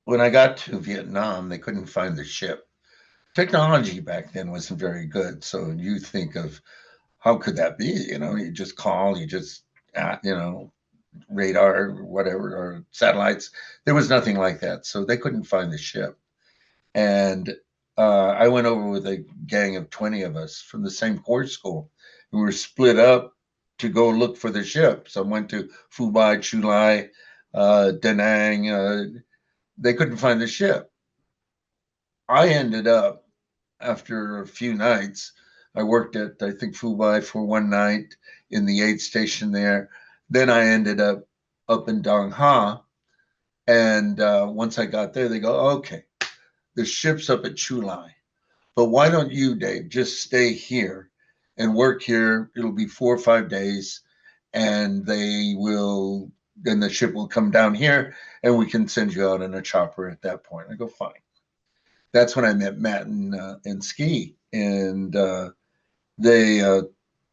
when I got to Vietnam, they couldn't find the ship. Technology back then wasn't very good. So you think of how could that be? You know, you just call, you just, radar, or whatever, or satellites. There was nothing like that. So they couldn't find the ship. And I went over with a gang of 20 of us from the same course school. We were split up to go look for the ship. Some went to Phu Chu Lai, Da Nang. They couldn't find the ship. I ended up, after a few nights, I worked at, I think, Phu Bai for one night in the aid station there. Then I ended up in Dong Ha. And once I got there, they go, okay, the ship's up at Chu Lai. But why don't you, Dave, just stay here and work here? It'll be 4 or 5 days, and then the ship will come down here, and we can send you out in a chopper at that point. I go, fine. That's when I met Matt and Ski, and they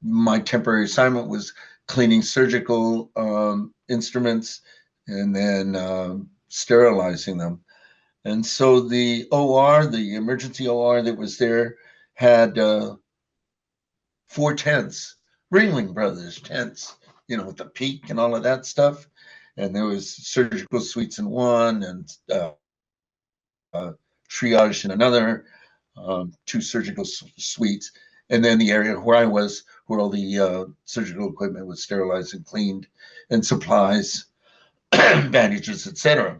my temporary assignment was cleaning surgical instruments and then sterilizing them. And so the OR, the emergency OR that was there, had 4 tents, Ringling Brothers tents, with the peak and all of that stuff. And there was surgical suites in one, and triage in another, two surgical suites, and then the area where I was, where all the surgical equipment was sterilized and cleaned, and supplies, bandages, etc.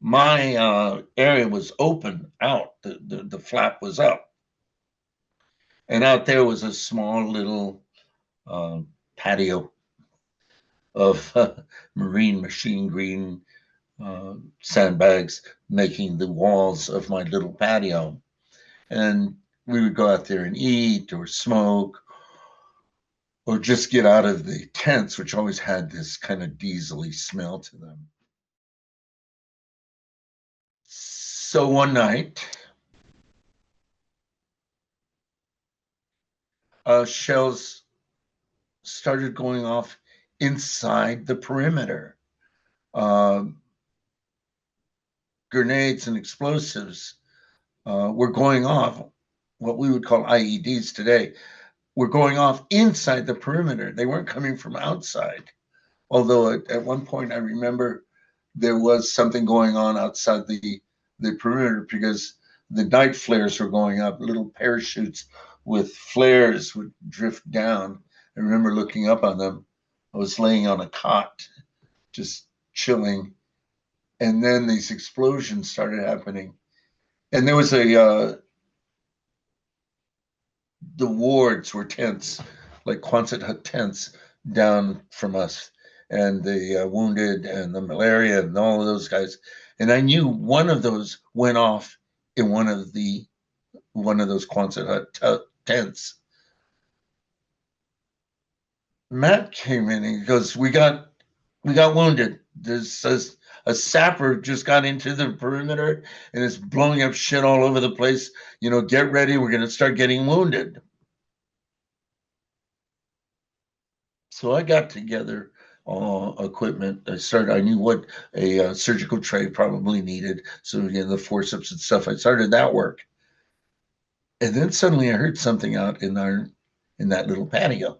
My area was open out. The flap was up. And out there was a small little uh, patio of marine machine green sandbags making the walls of my little patio. And we would go out there and eat or smoke or just get out of the tents, which always had this kind of diesely smell to them. So one night, shells started going off inside the perimeter. Um, Grenades and explosives were going off, what we would call IEDs today, were going off inside the perimeter. They weren't coming from outside. Although at one point I remember there was something going on outside the perimeter because the night flares were going up, little parachutes with flares would drift down. I remember looking up on them. I was laying on a cot, just chilling, and then these explosions started happening. And there was the wards were tents, like Quonset hut tents, down from us, and the wounded and the malaria and all of those guys. And I knew one of those went off in one of those Quonset hut tents. Matt came in and he goes, "We got wounded. There's a sapper just got into the perimeter and is blowing up shit all over the place. Get ready. We're going to start getting wounded." So I got together equipment. I knew what a surgical tray probably needed. So again, the forceps and stuff. I started that work, and then suddenly I heard something out in that little patio,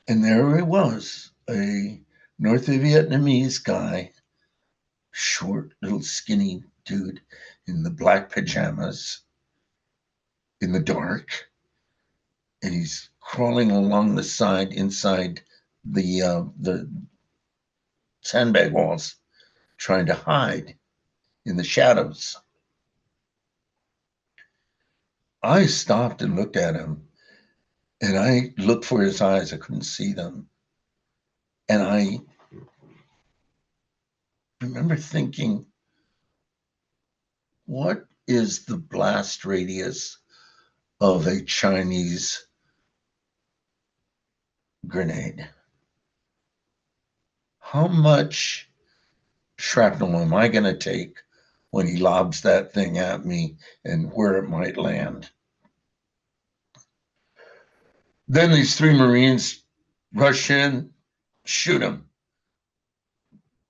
and there it was, a North Vietnamese guy, short, little, skinny dude in the black pajamas in the dark, and he's crawling along the side inside the sandbag walls, trying to hide in the shadows. I stopped and looked at him, and I looked for his eyes. I couldn't see them. And I remember thinking, what is the blast radius of a Chinese grenade? How much shrapnel am I going to take when he lobs that thing at me and where it might land? Then these three Marines rush in, shoot him.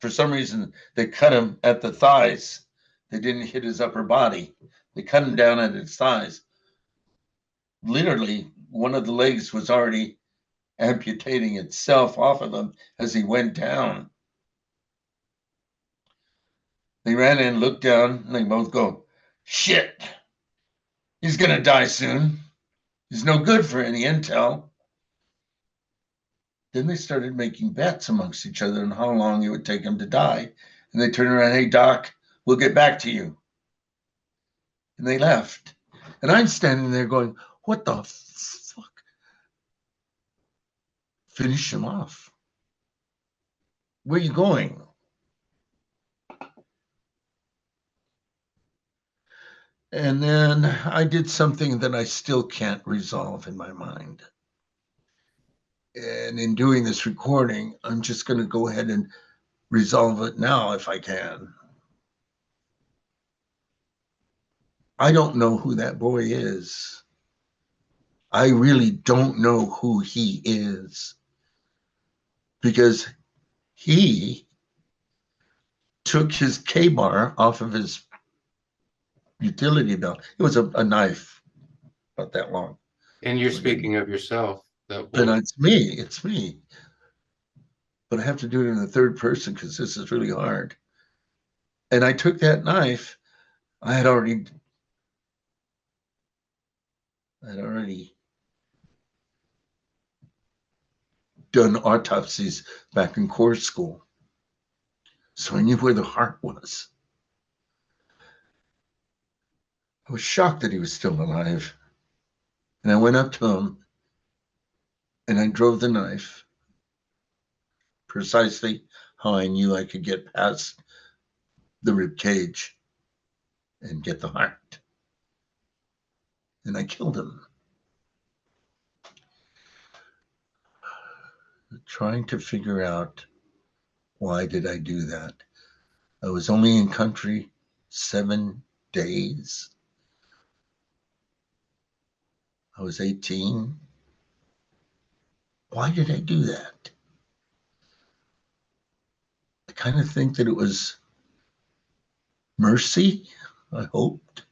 For some reason, they cut him at the thighs. They didn't hit his upper body. They cut him down at his thighs. Literally, one of the legs was already amputating itself off of him as he went down. They ran in, looked down, and they both go, "Shit, he's going to die soon. He's no good for any intel." Then they started making bets amongst each other on how long it would take him to die. And they turned around, "Hey, Doc, we'll get back to you." And they left. And I'm standing there going, "What the fuck?" Finish him off. Where are you going? And then I did something that I still can't resolve in my mind. And in doing this recording, I'm just going to go ahead and resolve it now if I can. I don't know who that boy is. I really don't know who he is, because he took his K-bar off of his utility belt. It was a knife about that long. And you're speaking of yourself. And it's me. But I have to do it in the third person because this is really hard. And I took that knife. I had already done autopsies back in core school. So I knew where the heart was. I was shocked that he was still alive. And I went up to him and I drove the knife precisely how I knew I could get past the rib cage and get the heart. And I killed him. Trying to figure out, why did I do that? I was only in country 7 days. I was 18. Why did I do that? I kind of think that it was mercy, I hoped,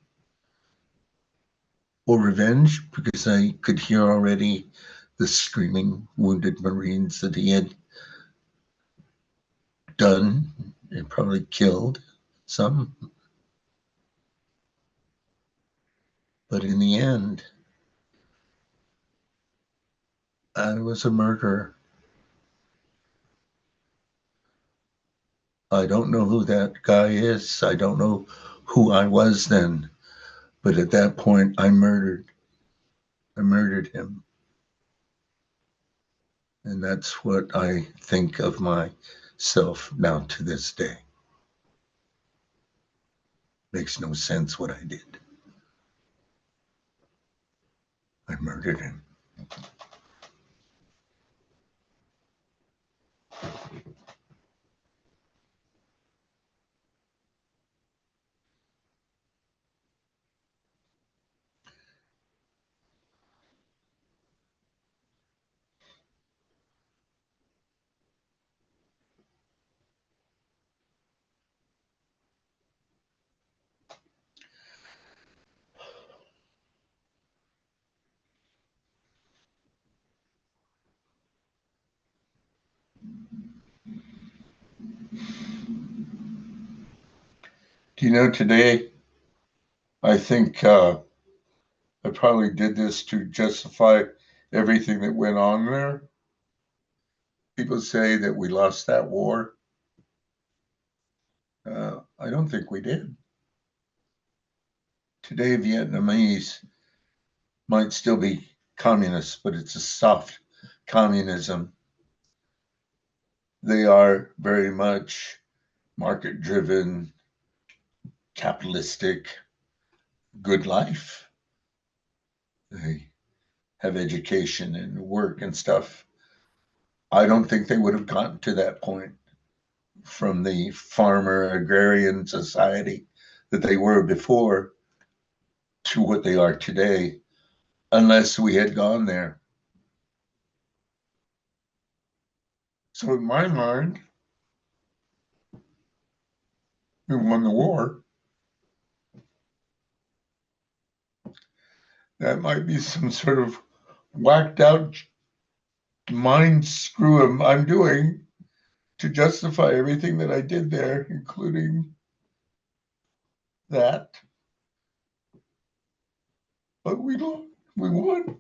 or revenge, because I could hear already the screaming wounded Marines that he had done and probably killed some. But in the end, I was a murderer. I don't know who that guy is. I don't know who I was then. But at that point, I murdered him. And that's what I think of myself now to this day. Makes no sense what I did. I murdered him. Do you know, today, I think I probably did this to justify everything that went on there. People say that we lost that war. I don't think we did. Today, Vietnamese might still be communists, but it's a soft communism. They are very much market driven, capitalistic, good life. They have education and work and stuff. I don't think they would have gotten to that point from the farmer agrarian society that they were before to what they are today, unless we had gone there. So in my mind, who won the war. That might be some sort of whacked out mind screw I'm doing to justify everything that I did there, including that. But we won.